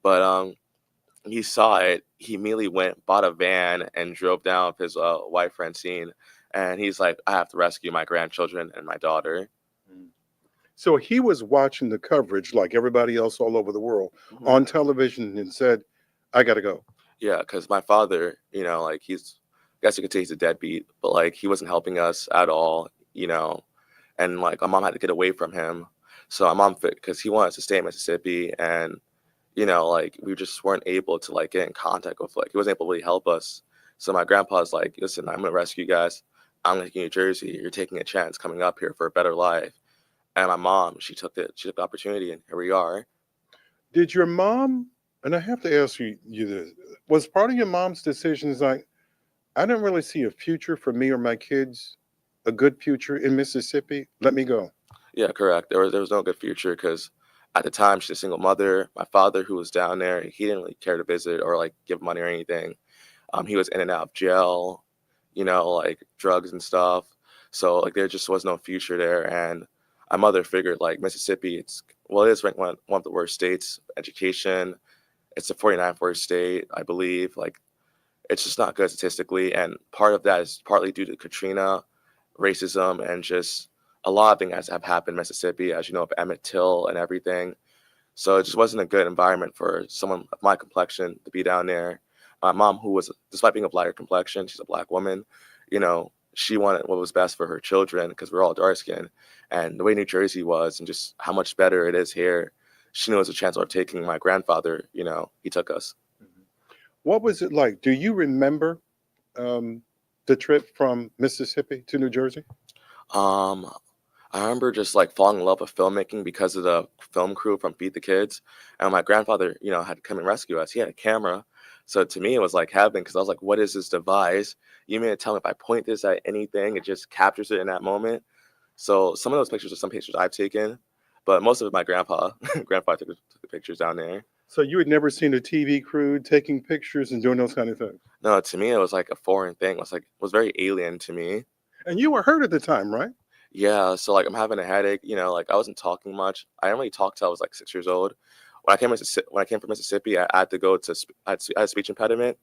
But he saw it. He immediately went, bought a van, and drove down with his wife Francine. And he's like, I have to rescue my grandchildren and my daughter. So he was watching the coverage like everybody else all over the world Mhm. on television and said, "I got to go." Yeah, because my father, like I guess you could say he's a deadbeat, but like he wasn't helping us at all, and like my mom had to get away from him. So my mom, because he wanted us to stay in Mississippi, and like we just weren't able to like get in contact with, like he wasn't able to really help us. So my grandpa's like, listen, I'm gonna rescue you guys. I'm taking New Jersey. You're taking a chance coming up here for a better life. And my mom, she took the opportunity, and here we are. Did your mom? And I have to ask you this: was part of your mom's decisions like, I don't really see a future for me or my kids, a good future in Mississippi. Let me go. Yeah, correct. There was no good future, because at the time she's a single mother. My father, who was down there, he didn't really care to visit or like give money or anything. He was in and out of jail, like drugs and stuff. So like there just was no future there. And my mother figured like Mississippi, it is ranked one of the worst states. Education, it's the 49th worst state, I believe. Like it's just not good statistically, and part of that is partly due to Katrina, racism, and just a lot of things have happened in Mississippi, as you know, of Emmett Till and everything. So it just wasn't a good environment for someone of my complexion to be down there. My mom, who was, despite being of lighter complexion, she's a black woman, she wanted what was best for her children, because we're all dark skinned. And the way New Jersey was and just how much better it is here, she knew it was a chance of taking my grandfather, he took us. What was it like? Do you remember um, the trip from Mississippi to New Jersey? Um, I remember just like falling in love with filmmaking because of the film crew from Feed the Kids. And my grandfather, had to come and rescue us. He had a camera. So to me, it was like heaven, because I was like, what is this device? You mean to tell me if I point this at anything, it just captures it in that moment? So some of those pictures are some pictures I've taken, but most of it my grandpa took the pictures down there. So you had never seen a TV crew taking pictures and doing those kind of things. No, to me, it was like a foreign thing. It was very alien to me. And you were hurt at the time, right? Yeah, so like I'm having a headache, like I wasn't talking much. I didn't really talk till I was like 6 years old. When I came from Mississippi, I had to go to I had a speech impediment,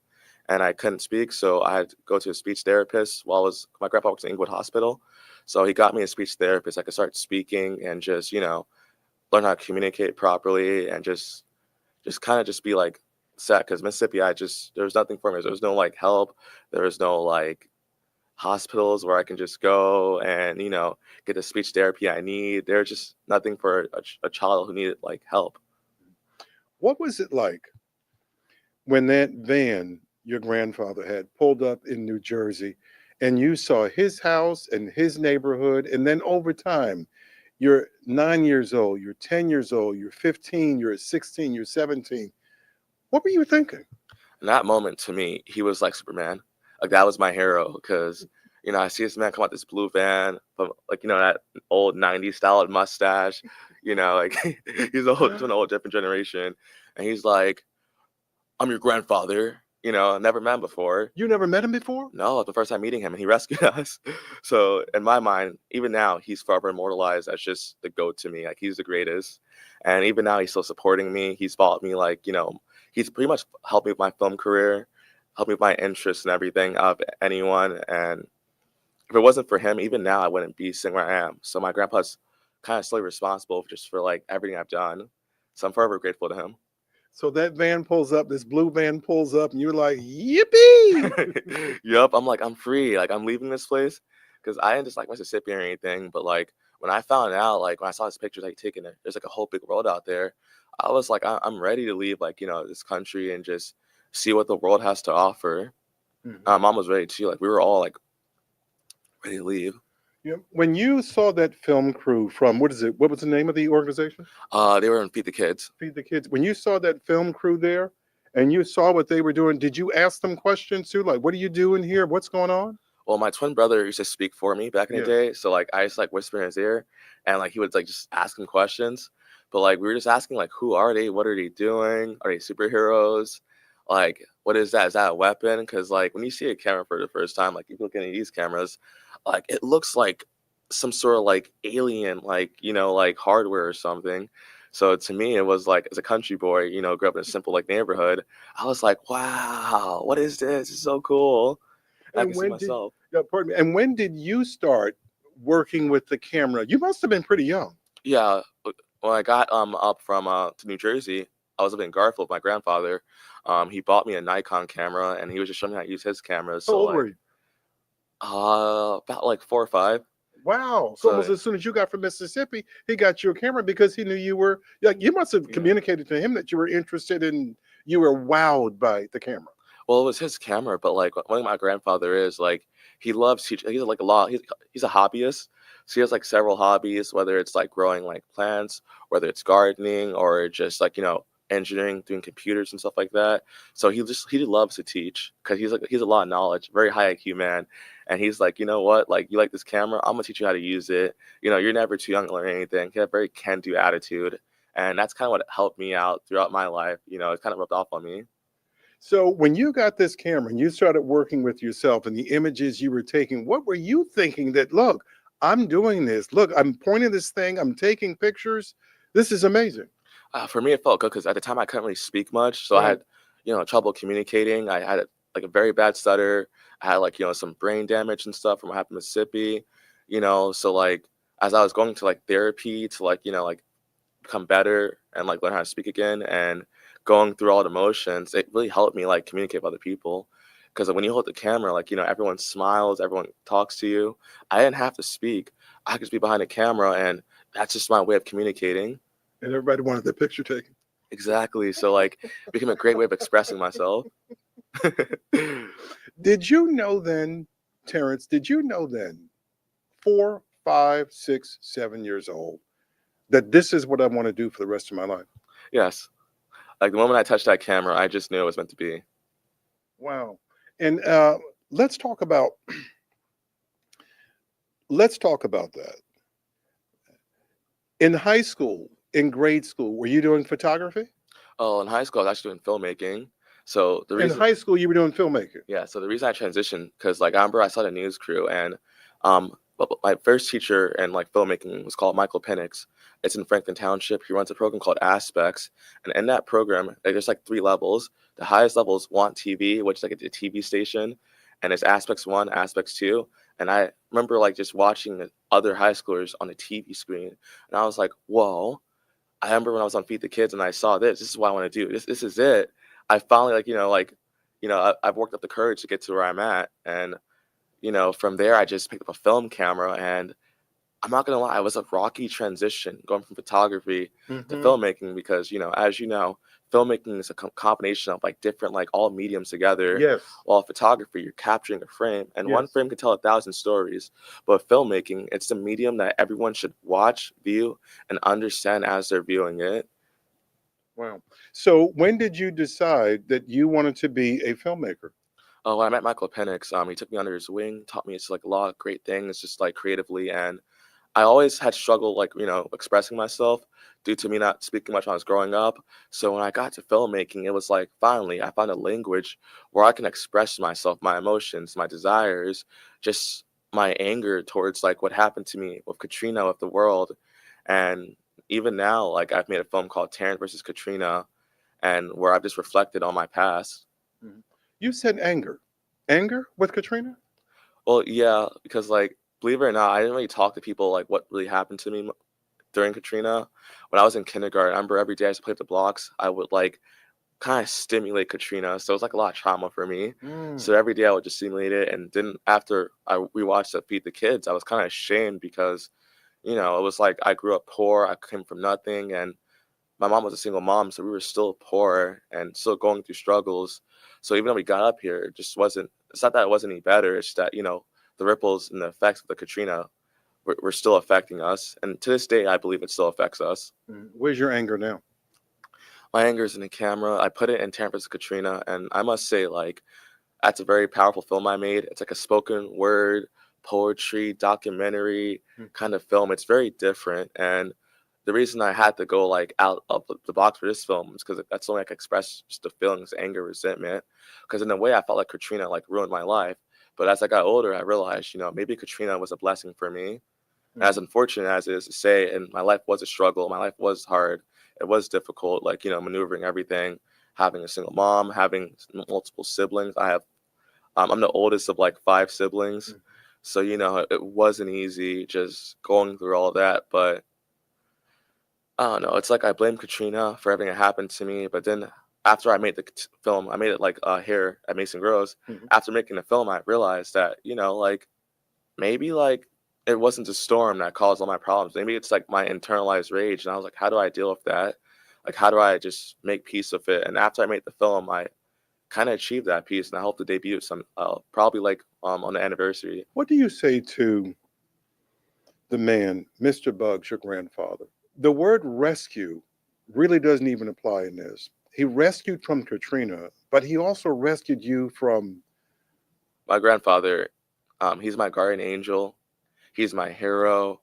and I couldn't speak, so I had to go to a speech therapist. My grandpa works in Inglewood Hospital, so he got me a speech therapist. I could start speaking and just learn how to communicate properly, and just kind of just be like set, because Mississippi, there was nothing for me. There was no like help. There was no like hospitals where I can just go and get the speech therapy I need. There's just nothing for a child who needed like help. What was it like when that van your grandfather had pulled up in New Jersey and you saw his house and his neighborhood, and then over time, you're 9 years old, you're 10 years old, you're 15, you're 16, you're 17. What were you thinking? In that moment, to me, he was like Superman. Like that was my hero, because I see this man come out this blue van, from like that old '90s style mustache. Like he's to an old different generation, and he's like, "I'm your grandfather." Never met him before. You never met him before? No, it's the first time meeting him, and he rescued us. So in my mind, even now, he's forever immortalized as just the GOAT to me. Like he's the greatest, and even now, he's still supporting me. He's followed me, like he's pretty much helped me with my film career, helped me with my interests and everything of anyone. And if it wasn't for him, even now, I wouldn't be sitting where I am. So my grandpa's kind of solely responsible just for like everything I've done. So I'm forever grateful to him. So that van pulls up, this blue van pulls up, and you're like, yippee! Yup, I'm like, I'm free. Like, I'm leaving this place because I didn't just like Mississippi or anything. But like, when I found out, like, when I saw his pictures, like, taking it, there's like a whole big world out there. I was like, I'm ready to leave, like, this country and just see what the world has to offer. Mhm. Mom was ready too. Like, we were all like ready to leave. Yeah. When you saw that film crew from, what is it? What was the name of the organization? They were in Feed the Kids. Feed the Kids. When you saw that film crew there and you saw what they were doing, did you ask them questions too? Like, what are you doing here? What's going on? Well, my twin brother used to speak for me back in the Yeah. day, so like I just like whisper in his ear, and like he would like just ask him questions. But like we were just asking like, who are they? What are they doing? Are they superheroes? Like, what is that? Is that a weapon? Because like when you see a camera for the first time, like you look at these cameras, like it looks like some sort of like alien, like like hardware or something. So to me, it was like as a country boy, grew up in a simple like neighborhood. I was like, wow, what is this? It's so cool. I And can see when did, myself. yeah, pardon me, and when did you start working with the camera? You must have been pretty young. Yeah, when I got up from to New Jersey, I was living in Garfield with my grandfather. He bought me a Nikon camera, and he was just showing me how to use his cameras. How So old were like, you? about like 4 or 5. Wow. So almost So as soon as you got from Mississippi, he got you a camera because he knew you were like, you must have yeah. communicated to him that you were interested in, you were wowed by the camera. Well, it was his camera, but like one thing my grandfather is like he loves teaching. He's like a lot. He's a hobbyist, so he has like several hobbies, whether it's like growing like plants, whether it's gardening, or just like engineering, doing computers and stuff like that. So he loves to teach because he's a lot of knowledge, very high IQ man, and he's like, you know what, like you like this camera, I'm gonna teach you how to use it. You're never too young to learn anything. He had a very can-do attitude, and that's kind of what helped me out throughout my life. It kind of rubbed off on me. So when you got this camera and you started working with yourself and the images you were taking, what were you thinking that, look, I'm doing this. Look, I'm pointing this thing, I'm taking pictures. This is amazing. For me, it felt good because at the time I couldn't really speak much, so I Right. had, trouble communicating. I had like a very bad stutter. I had like some brain damage and stuff from what happened in Mississippi. So like as I was going to like therapy to like like become better and like learn how to speak again and going through all the motions, it really helped me like communicate with other people. Because when you hold the camera, like everyone smiles, everyone talks to you. I didn't have to speak. I could just be behind the camera, and that's just my way of communicating. And everybody wanted their picture taken. Exactly. So like it became a great way of expressing myself. Did you know then, Terrence, did you know then, 4, 5, 6, 7 years old, that this is what I want to do for the rest of my life? Yes. Like the moment I touched that camera, I just knew it was meant to be. Wow. And let's talk about that. In high school, in grade school, were you doing photography? Oh, in high school, I was actually doing filmmaking. So the In reason, high school, you were doing filmmaking. yeah, so the reason I transitioned, because like I remember I saw the news crew, and but my first teacher in like filmmaking was called Michael Penix. It's in Franklin Township. He runs a program called Aspects, and in that program, like, there's like 3 levels. The highest level is Want TV, which is like a TV station, and it's Aspects 1, Aspects 2. And I remember like just watching the other high schoolers on the TV screen, and I was like, whoa. I remember when I was on Feed the Kids and I saw this. This is what I want to do. This is it. I finally I've worked up the courage to get to where I'm at, and from there I just picked up a film camera, and I'm not gonna lie, it was a rocky transition going from photography to Mhm. filmmaking because as filmmaking is a combination of like different like all mediums together. Yes. While photography, you're capturing a frame, and one Yes. frame can tell 1,000 stories. But filmmaking, it's the medium that everyone should watch, view, and understand as they're viewing it. Wow. So when did you decide that you wanted to be a filmmaker? Oh, I met Michael Penix. He took me under his wing, taught me it's like a lot of great things, just like creatively. And I always had struggled, like, expressing myself due to me not speaking much when I was growing up. So when I got to filmmaking, it was like finally I found a language where I can express myself, my emotions, my desires, just my anger towards like what happened to me with Katrina, with the world. And even now, like I've made a film called Terrence versus Katrina, and where I've just reflected on my past. Mhm. You said anger with Katrina. Well, yeah, because like believe it or not, I didn't really talk to people like what really happened to me during Katrina. When I was in kindergarten, I remember every day I used to play with the blocks. I would like kind of stimulate Katrina, so it was like a lot of trauma for me. Mm. So every day I would just stimulate it, and then after I rewatched the Feed the Kids, I was kind of ashamed because it was like I grew up poor, I came from nothing, and my mom was a single mom, so we were still poor and still going through struggles. So even though we got up here, it just wasn't. It's not that it wasn't any better. It's that the ripples and the effects of the Katrina were still affecting us, and to this day, I believe it still affects us. Where's your anger now? My anger is in the camera. I put it in Tampa Katrina, and I must say, like, that's a very powerful film I made. It's like a spoken word, poetry, documentary Mm. kind of film. It's very different, and the reason I had to go like out of the box for this film is because that's the only I could express just the feelings, anger, resentment. Because in a way, I felt like Katrina like ruined my life. But as I got older, I realized, maybe Katrina was a blessing for me. As unfortunate as it is to say, and my life was a struggle. My life was hard. It was difficult, like, maneuvering everything, having a single mom, having multiple siblings. I'm the oldest of like 5 siblings. Mm. So, it wasn't easy just going through all that. But I don't know. It's like I blame Katrina for everything that happened to me. But then after I made the film, I made it like here at Mason Groves. Mhm. After making the film, I realized that, like, maybe like it wasn't the storm that caused all my problems. Maybe it's like my internalized rage. And I was like, how do I deal with that? Like, how do I just make peace with it? And after I made the film, I kind of achieved that peace. And I hope to debut some, probably like on the anniversary. What do you say to the man, Mr. Buggs, your grandfather? The word rescue really doesn't even apply in this. He rescued from Katrina, but he also rescued you from. My grandfather, he's my guardian angel. He's my hero.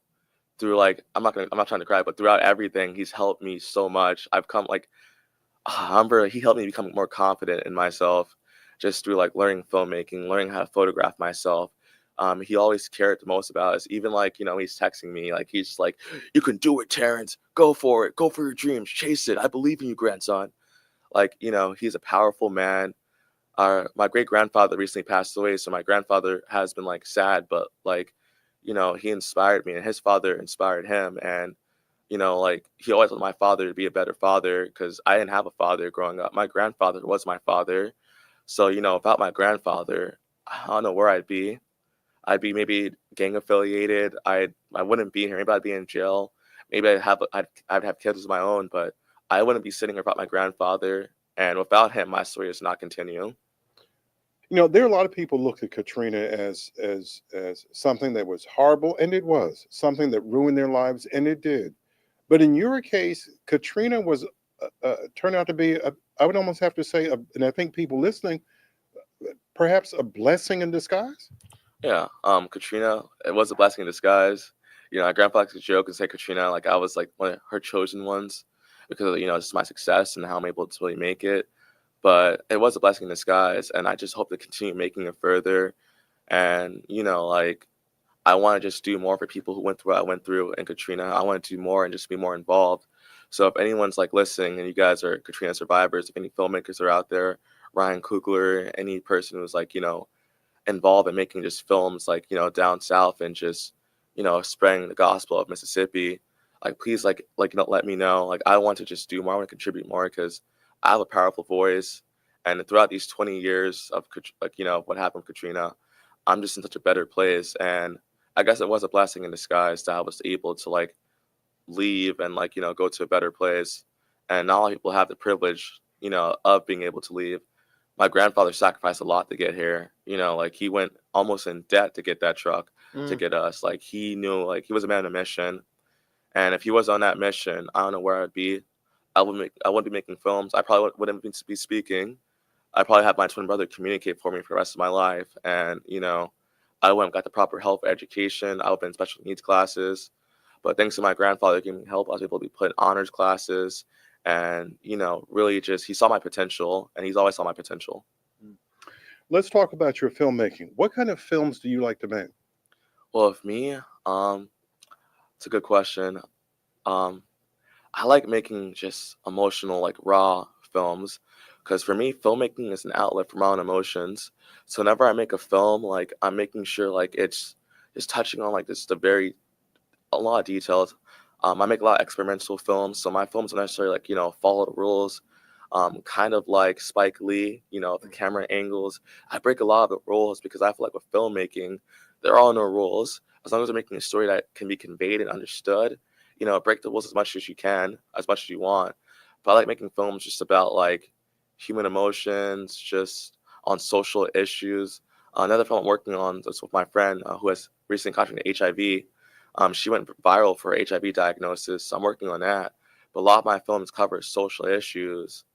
Through like, I'm not trying to cry, but throughout everything, he's helped me so much. I've come like, I remember he helped me become more confident in myself just through like learning filmmaking, learning how to photograph myself. He always cared the most about us. Even like, he's texting me, like he's just like, you can do it, Terrence. Go for it. Go for your dreams. Chase it. I believe in you, grandson. Like, he's a powerful man. My great grandfather recently passed away, so my grandfather has been like sad, but like, he inspired me and his father inspired him. And like he always wanted my father to be a better father because I didn't have a father growing up. My grandfather was my father. So, without my grandfather, I don't know where I'd be. I'd be maybe gang affiliated. I wouldn't be here. Maybe I'd be in jail. Maybe I'd have kids of my own, but I wouldn't be sitting here without my grandfather. And without him, my story does not continue. There are a lot of people look at Katrina as something that was horrible, and it was something that ruined their lives, and it did. But in your case, Katrina was turned out to be I would almost have to say, and I think people listening, perhaps a blessing in disguise. Yeah, Katrina, it was a blessing in disguise. My grandpa likes to joke and say Katrina, like I was like one of her chosen ones because of, just my success and how I'm able to really make it. But it was a blessing in disguise, and I just hope to continue making it further. And like I want to just do more for people who went through what I went through in Katrina. I want to do more and just be more involved. So if anyone's like listening and you guys are Katrina survivors, if any filmmakers are out there, Ryan Coogler, any person who's like, involved in making just films like, down south and just, spreading the gospel of Mississippi, like please let me know. Like I want to just do more, I want to contribute more because I have a powerful voice. And throughout these 20 years of like, what happened with Katrina, I'm just in such a better place. And I guess it was a blessing in disguise that I was able to like leave and like, go to a better place. And not all people have the privilege, of being able to leave. My grandfather sacrificed a lot to get here. Like he went almost in debt to get that truck to get us. Like he knew, like he was a man on a mission. And if he was on that mission, I don't know where I'd be. I wouldn't be making films. I probably wouldn't be speaking. I probably had my twin brother communicate for me for the rest of my life. And, I went and got the proper health education. I was in special needs classes. But thanks to my grandfather giving me help, I was able to be put in honors classes. And, really just, he saw my potential, and he's always saw my potential. Let's talk about your filmmaking. What kind of films do you like to make? Well, with me, it's a good question. Um, I like making just emotional, like raw films, because for me, filmmaking is an outlet for my own emotions. So whenever I make a film, like I'm making sure like it's just touching on like this a lot of details. I make a lot of experimental films, so my films don't necessarily like follow the rules. Kind of like Spike Lee, the camera angles. I break a lot of the rules because I feel like with filmmaking, there are no rules as long as they're making a story that can be conveyed and understood. Break the rules as much as you can, as much as you want. But I like making films just about like human emotions, just on social issues. Another film I'm working on is with my friend who has recently contracted HIV. She went viral for her HIV diagnosis, so I'm working on that. But a lot of my films cover social issues,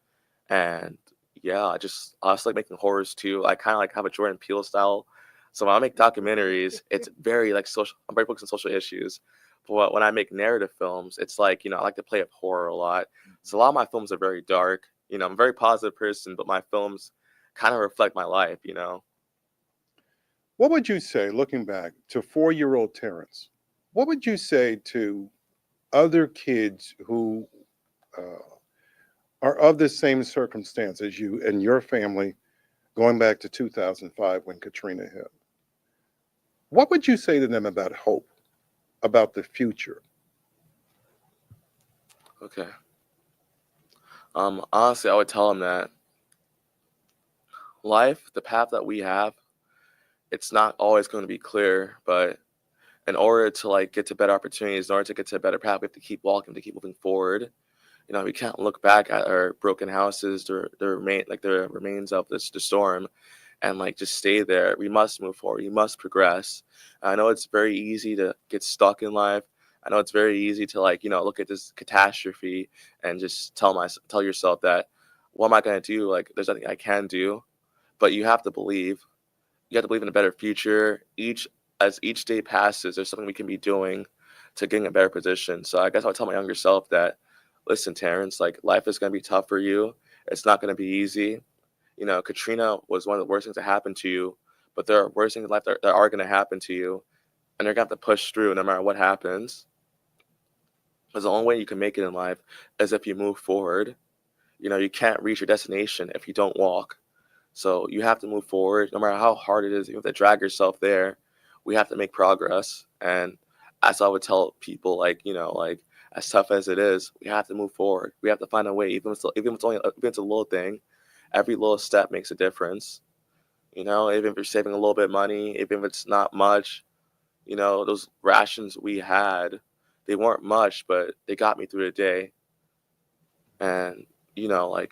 and yeah, I also like making horrors too. I kind of like have a Jordan Peele style. So when I make documentaries, it's very like social. I'm very focused on social issues. But when I make narrative films, it's like I like to play up horror a lot. So a lot of my films are very dark. I'm a very positive person, but my films kind of reflect my life. What would you say, looking back to 4-year-old Terrence? What would you say to other kids who are of the same circumstance as you and your family, going back to 2005 when Katrina hit? What would you say to them about hope, about the future? Okay. Honestly, I would tell them that life, the path that we have, it's not always going to be clear, but in order to like get to better opportunities, in order to get to a better path, we have to keep walking, to keep moving forward. We can't look back at our broken houses, the remains of the storm, and like just stay there. We must move forward. We must progress. I know it's very easy to get stuck in life. I know it's very easy to like look at this catastrophe and just tell yourself that what am I gonna do? Like there's nothing I can do. But you have to believe. You have to believe in a better future. As each day passes, there's something we can be doing to get in a better position. So I guess I'll tell my younger self that, listen, Terrence, like life is going to be tough for you. It's not going to be easy. Katrina was one of the worst things that happened to you, but there are worse things in life that are going to happen to you, and you're going to have to push through no matter what happens. Because the only way you can make it in life is if you move forward. You can't reach your destination if you don't walk. So you have to move forward, no matter how hard it is. You have to drag yourself there. We have to make progress. And as I would tell people, like as tough as it is, we have to move forward. We have to find a way, even if it's a little thing. Every little step makes a difference. Even if you're saving a little bit of money, even if it's not much. Those rations we had, they weren't much, but they got me through the day. And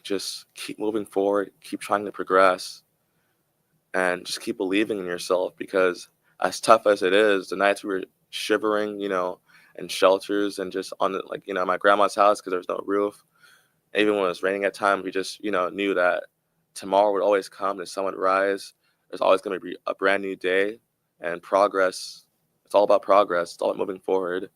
just keep moving forward, keep trying to progress, and just keep believing in yourself, because as tough as it is, the nights we were shivering, in shelters and just on my grandma's house because there was no roof. Even when it was raining at times, we just, knew that tomorrow would always come, the sun would rise. There's always going to be a brand new day, and progress. It's all about progress. It's all about moving forward.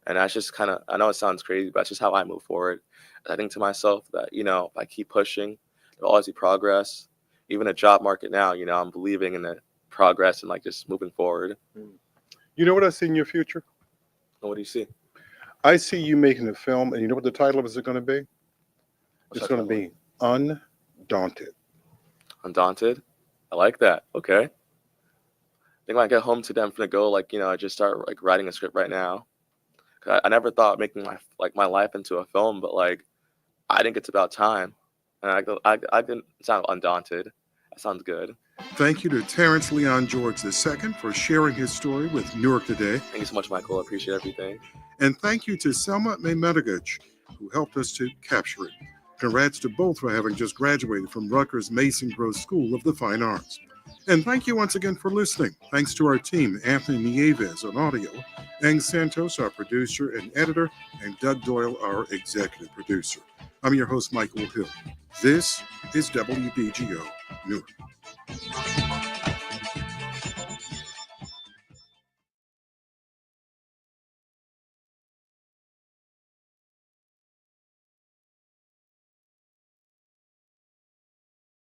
And that's just I know it sounds crazy, but that's just how I move forward. I think to myself that, if I keep pushing, there'll always be progress. Even the job market now, I'm believing in the progress and like just moving forward. You know what I see in your future? And what do you see? I see you making a film, and you know what the title of it is going to be? It's going to be Undaunted. Undaunted? I like that. Okay. I think when I get home today, I'm going to go I just start writing a script right now. I never thought making my life into a film, but I think it's about time. And I didn't sound undaunted. That sounds good. Thank you to Terrence Leon George II for sharing his story with Newark Today. Thank you so much, Michael. I appreciate everything. And thank you to Selma Maymedovich, who helped us to capture it. Congrats to both for having just graduated from Rutgers Mason Gross School of the Fine Arts. And thank you once again for listening. Thanks to our team, Anthony Nieves on audio, Ang Santos, our producer and editor, and Doug Doyle, our executive producer. I'm your host, Michael Hill. This is WBGO Newark.